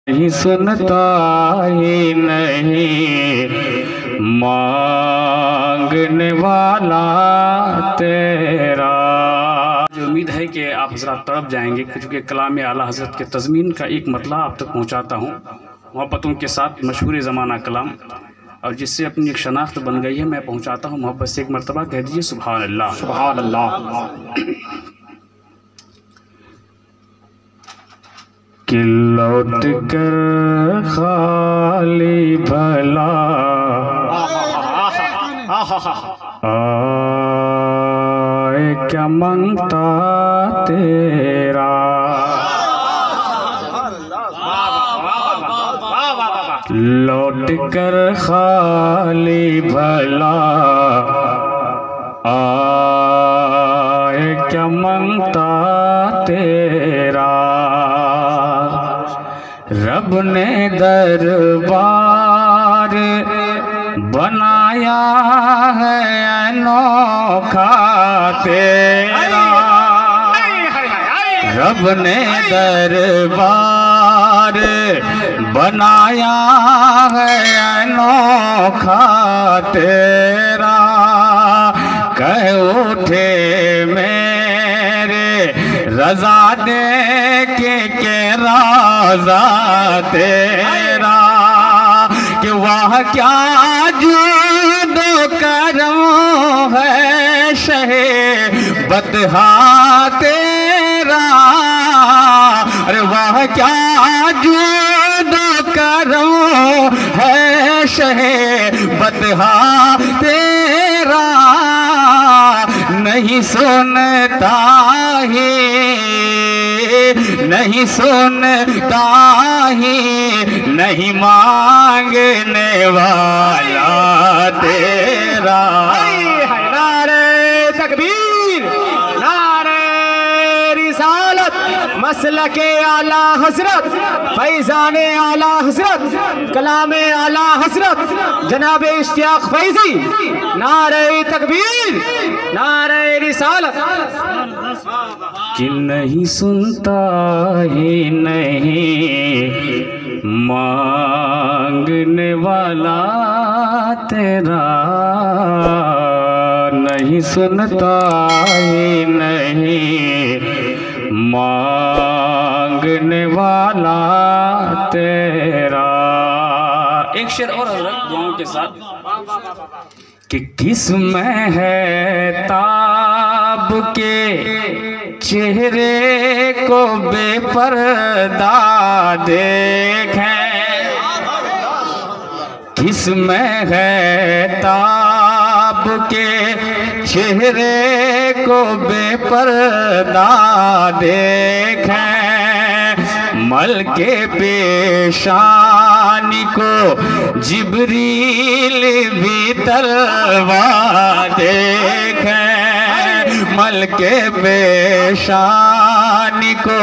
नहीं सुनता ही नहीं मांगने वाला तेरा। उम्मीद है कि आप हज़रात तड़प जाएंगे, क्योंकि कलाम आला हज़रत के तज़मीन का एक मतला आप तक पहुँचाता हूँ मोहब्बतों के साथ, मशहूर ज़माना कलाम, और जिससे अपनी एक शनाख्त बन गई है, मैं पहुँचाता हूँ मोहब्बत से। एक मरतबा कह दीजिए सुभान अल्लाह। सुभान अल्लाह। कि लौट कर खाली भला आए क्या मांगता तेरा। लौट कर खाली भला आए क्या मांगता तेरा। रब ने दरबार बनाया है अनोखा तेरा। रब ने दरबार बनाया है अनोखा तेरा। कह उठे मेरे रजा दे के राजा तेरा। कि वह क्या जुदो करम है शहे बतहा तेरा। अरे वह क्या जुदो करम है शहे बतहा तेरा। नहीं सुनता ही नहीं सुनता ही नहीं मांगने वाला तेरा। नारे तकबीर, नारे रिसालत, मसलके आला हजरत, फैज़ाने आला हजरत, कलामे आला हजरत जनाब इश्तियाक फैजी। नारे तकबीर, नारे रिसालत। कि नहीं सुनता ही नहीं मांगने वाला तेरा। नहीं सुनता ही नहीं मांगने वाला तेरा। एक शेर और दुआओं के साथ। कि किस में है ताब के चेहरे को बेपर्दा देखें। किस में है ताब के चेहरे को बेपर्दा देखें। मल के पेशानी को जिब्रील भी तलवा देखें। मल के पेशानी को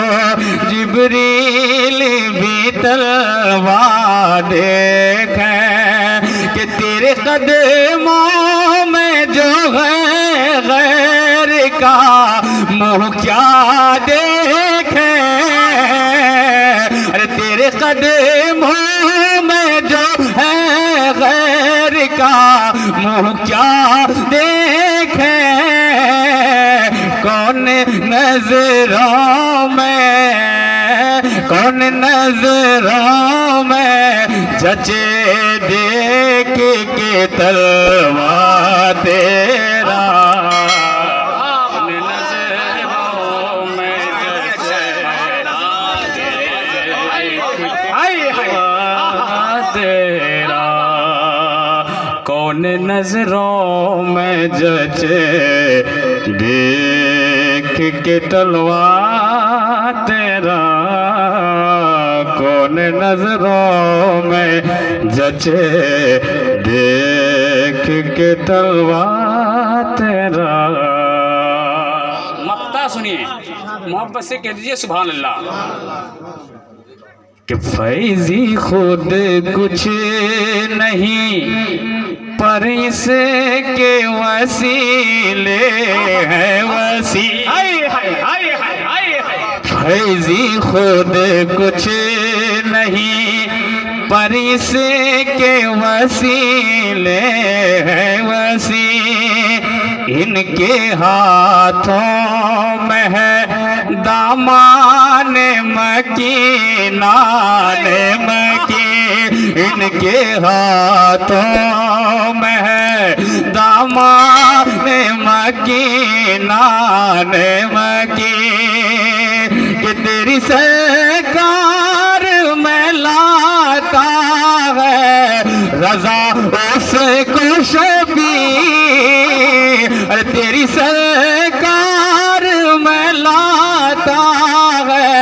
जिब्रील भी तलवा देखें। कि तेरे कदमों में जो है गैर का मुँह क्या देखें। अरे तेरे कदमों में जो है गैर का मुँह क्या देखें। कौन नजरों में जचे देख के तलवा तेरा। तेरा कौन नजरों में जचे देख के तलवा तेरा। कौन नजरों में जचे देख के तलवा तेरा। मक्ता सुनिए, मोहब्बत से कह दीजिए सुभान अल्लाह। कि फैजी खुद कुछ नहीं पर इसके वसीले हैं फैजी खुद कुछ नहीं पर इसके वसीले है वसी, इनके हाथों में है दामान मकीना ने मकी, इनके हाथों में है दामान मकीना ने मकी, कि तेरी सरकार में लाता है रजा उसको शबीर, अरे तेरी सरकार में लाता है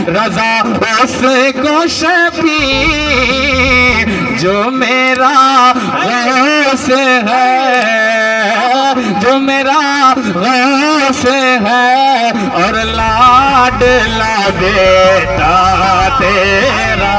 रजा उसको शबीर, जो मेरा गौस है, जो मेरा गौस है और लाडला बेटा तेरा